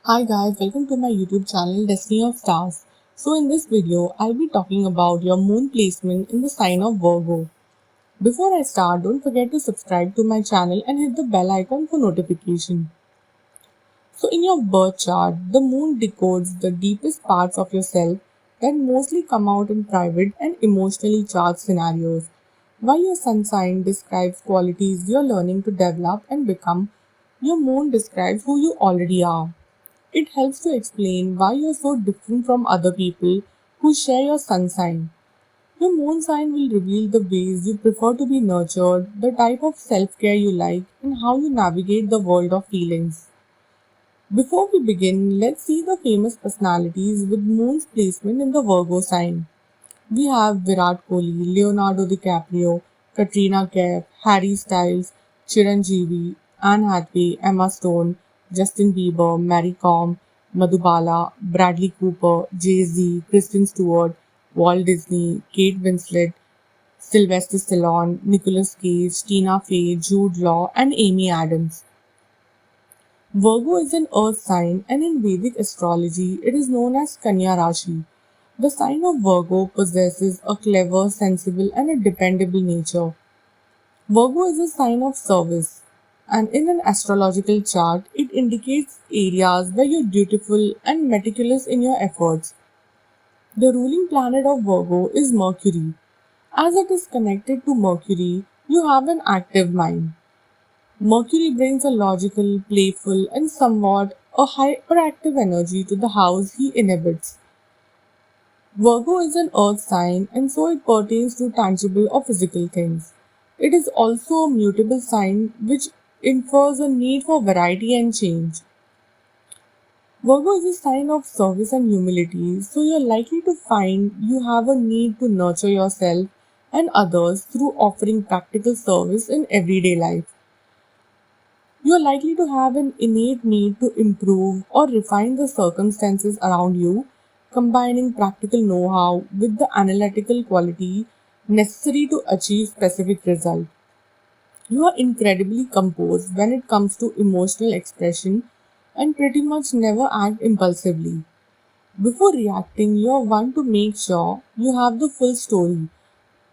Hi guys, welcome to my YouTube channel Destiny of Stars. So in this video, I'll be talking about your moon placement in the sign of Virgo. Before I start, don't forget to subscribe to my channel and hit the bell icon for notification. So in your birth chart, the moon decodes the deepest parts of yourself that mostly come out in private and emotionally charged scenarios. While your sun sign describes qualities you're learning to develop and become, your moon describes who you already are. It helps to explain why you're so different from other people who share your sun sign. Your moon sign will reveal the ways you prefer to be nurtured, the type of self care you like, and how you navigate the world of feelings. Before we begin, let's see the famous personalities with moon's placement in the Virgo sign. We have Virat Kohli, Leonardo DiCaprio, Katrina Kaif, Harry Styles, Chiranjeevi, Anne Hathaway, Emma Stone, Justin Bieber, Mary Kom, Madhubala, Bradley Cooper, Jay-Z, Kristen Stewart, Walt Disney, Kate Winslet, Sylvester Stallone, Nicolas Cage, Tina Fey, Jude Law, and Amy Adams. Virgo is an earth sign, and in Vedic astrology, it is known as Kanya Rashi. The sign of Virgo possesses a clever, sensible, and a dependable nature. Virgo is a sign of service, and in an astrological chart, it indicates areas where you're dutiful and meticulous in your efforts. The ruling planet of Virgo is Mercury. As it is connected to Mercury, you have an active mind. Mercury brings a logical, playful, and somewhat a hyperactive energy to the house he inhabits. Virgo is an earth sign and so it pertains to tangible or physical things. It is also a mutable sign which infers a need for variety and change. Virgo is a sign of service and humility, so you're likely to find you have a need to nurture yourself and others through offering practical service in everyday life. You are likely to have an innate need to improve or refine the circumstances around you, combining practical know how with the analytical quality necessary to achieve specific results. You are incredibly composed when it comes to emotional expression and pretty much never act impulsively. Before reacting, you are one to make sure you have the full story,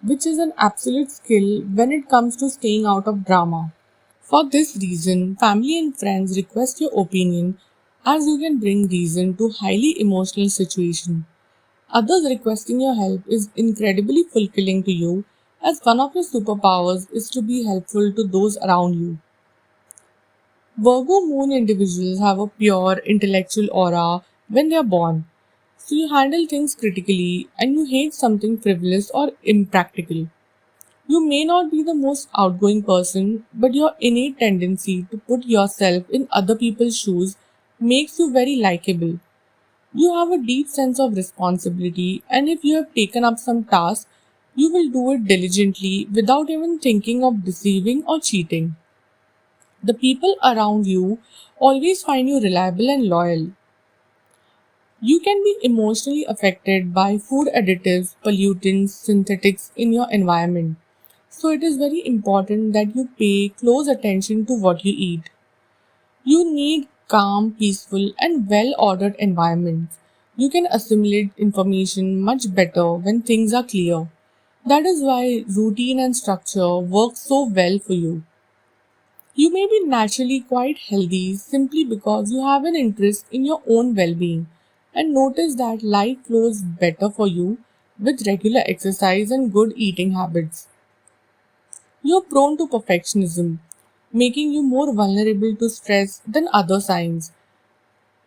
which is an absolute skill when it comes to staying out of drama. For this reason, family and friends request your opinion as you can bring reason to highly emotional situation. Others requesting your help is incredibly fulfilling to you as one of your superpowers is to be helpful to those around you. Virgo moon individuals have a pure intellectual aura when they are born. So you handle things critically and you hate something frivolous or impractical. You may not be the most outgoing person, but your innate tendency to put yourself in other people's shoes makes you very likable. You have a deep sense of responsibility, and if you have taken up some task, you will do it diligently without even thinking of deceiving or cheating. The people around you always find you reliable and loyal. You can be emotionally affected by food additives, pollutants, synthetics in your environment. So it is very important that you pay close attention to what you eat. You need calm, peaceful, and well ordered environments. You can assimilate information much better when things are clear. That is why routine and structure work so well for you. You may be naturally quite healthy simply because you have an interest in your own well being and notice that life flows better for you with regular exercise and good eating habits. You're prone to perfectionism, making you more vulnerable to stress than other signs.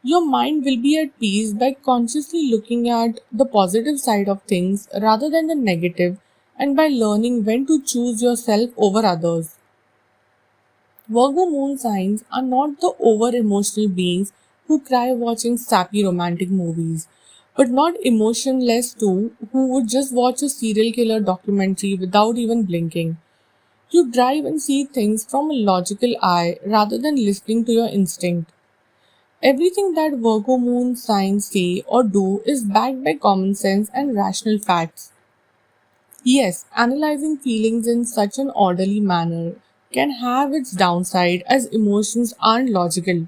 Your mind will be at peace by consciously looking at the positive side of things rather than the negative and by learning when to choose yourself over others. Virgo moon signs are not the over emotional beings who cry watching sappy romantic movies, but not emotionless too, who would just watch a serial killer documentary without even blinking. You drive and see things from a logical eye rather than listening to your instinct. Everything that Virgo moon signs say or do is backed by common sense and rational facts. Yes, analyzing feelings in such an orderly manner can have its downside as emotions aren't logical.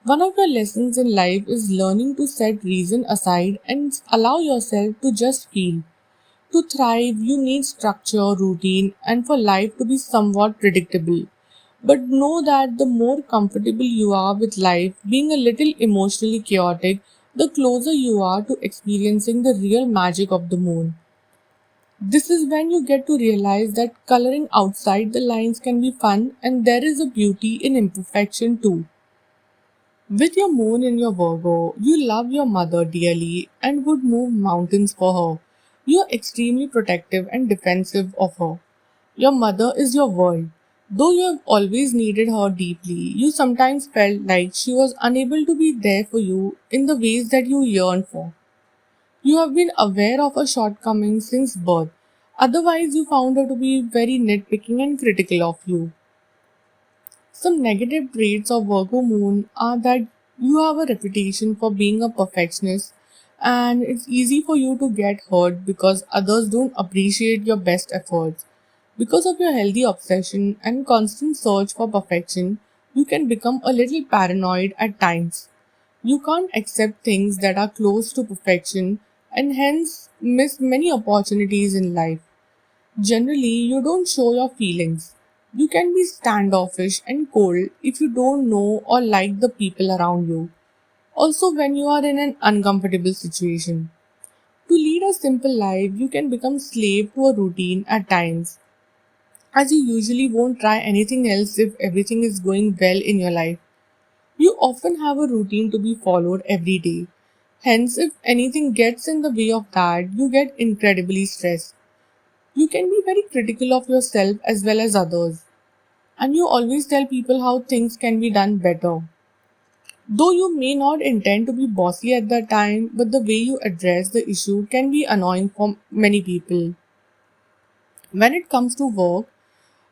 One of your lessons in life is learning to set reason aside and allow yourself to just feel. To thrive, you need structure, routine, and for life to be somewhat predictable. But know that the more comfortable you are with life being a little emotionally chaotic, the closer you are to experiencing the real magic of the moon. This is when you get to realize that coloring outside the lines can be fun and there is a beauty in imperfection too. With your moon in your Virgo, you love your mother dearly and would move mountains for her. You are extremely protective and defensive of her. Your mother is your world. Though you have always needed her deeply, you sometimes felt like she was unable to be there for you in the ways that you yearned for. You have been aware of her shortcomings since birth. Otherwise, you found her to be very nitpicking and critical of you. Some negative traits of Virgo moon are that you have a reputation for being a perfectionist and it's easy for you to get hurt because others don't appreciate your best efforts. Because of your healthy obsession and constant search for perfection, you can become a little paranoid at times. You can't accept things that are close to perfection and hence miss many opportunities in life. Generally, you don't show your feelings. You can be standoffish and cold if you don't know or like the people around you. Also, when you are in an uncomfortable situation. To lead a simple life, you can become slave to a routine at times, as you usually won't try anything else if everything is going well in your life. You often have a routine to be followed every day. Hence, if anything gets in the way of that, you get incredibly stressed. You can be very critical of yourself as well as others, and you always tell people how things can be done better. Though you may not intend to be bossy at the time, but the way you address the issue can be annoying for many people. When it comes to work,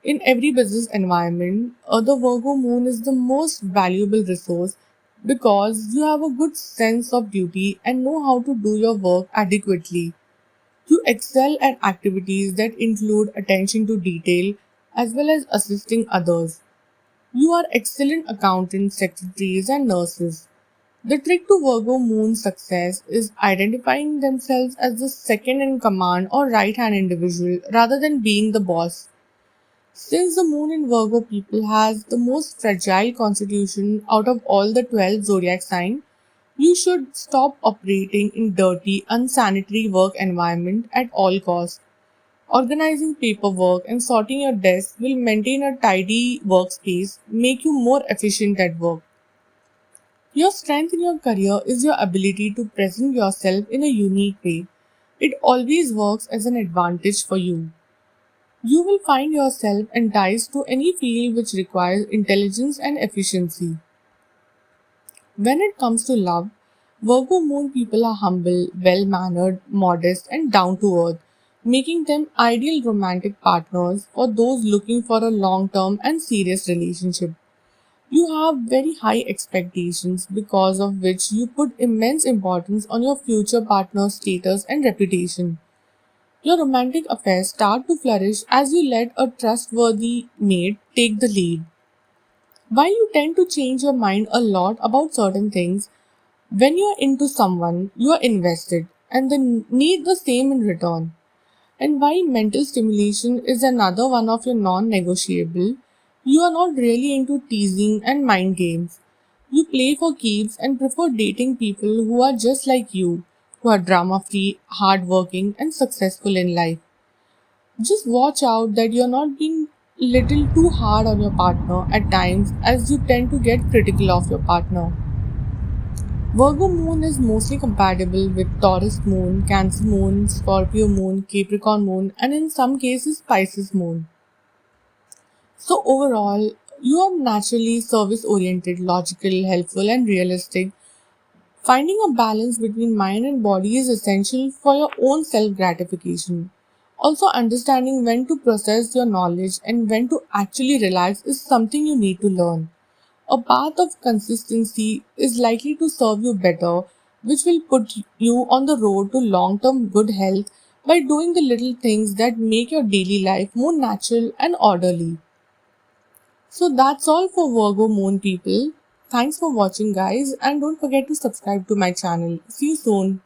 in every business environment, the Virgo moon is the most valuable resource because you have a good sense of duty and know how to do your work adequately. You excel at activities that include attention to detail as well as assisting others. You are excellent accountants, secretaries, and nurses. The trick to Virgo Moon's success is identifying themselves as the second in command or right hand individual rather than being the boss. Since the moon in Virgo people has the most fragile constitution out of all the 12 zodiac signs, you should stop operating in dirty, unsanitary work environment at all costs. Organizing paperwork and sorting your desk will maintain a tidy workspace, make you more efficient at work. Your strength in your career is your ability to present yourself in a unique way. It always works as an advantage for you. You will find yourself enticed to any field which requires intelligence and efficiency. When it comes to love, Virgo moon people are humble, well mannered, modest, and down to earth, making them ideal romantic partners for those looking for a long term and serious relationship. You have very high expectations because of which you put immense importance on your future partner's status and reputation. Your romantic affairs start to flourish as you let a trustworthy mate take the lead. While you tend to change your mind a lot about certain things, when you are into someone, you are invested and they need the same in return. And while mental stimulation is another one of your non negotiable, you are not really into teasing and mind games. You play for keeps and prefer dating people who are just like you, who are drama free, hardworking, and successful in life. Just watch out that you're not being little too hard on your partner at times as you tend to get critical of your partner. Virgo moon is mostly compatible with Taurus moon, Cancer moon, Scorpio moon, Capricorn moon, and in some cases Pisces moon. So overall, you are naturally service oriented, logical, helpful, and realistic. Finding a balance between mind and body is essential for your own self gratification. Also, understanding when to process your knowledge and when to actually relax is something you need to learn. A path of consistency is likely to serve you better, which will put you on the road to long term good health by doing the little things that make your daily life more natural and orderly. So that's all for Virgo Moon people. Thanks for watching guys, and don't forget to subscribe to my channel. See you soon.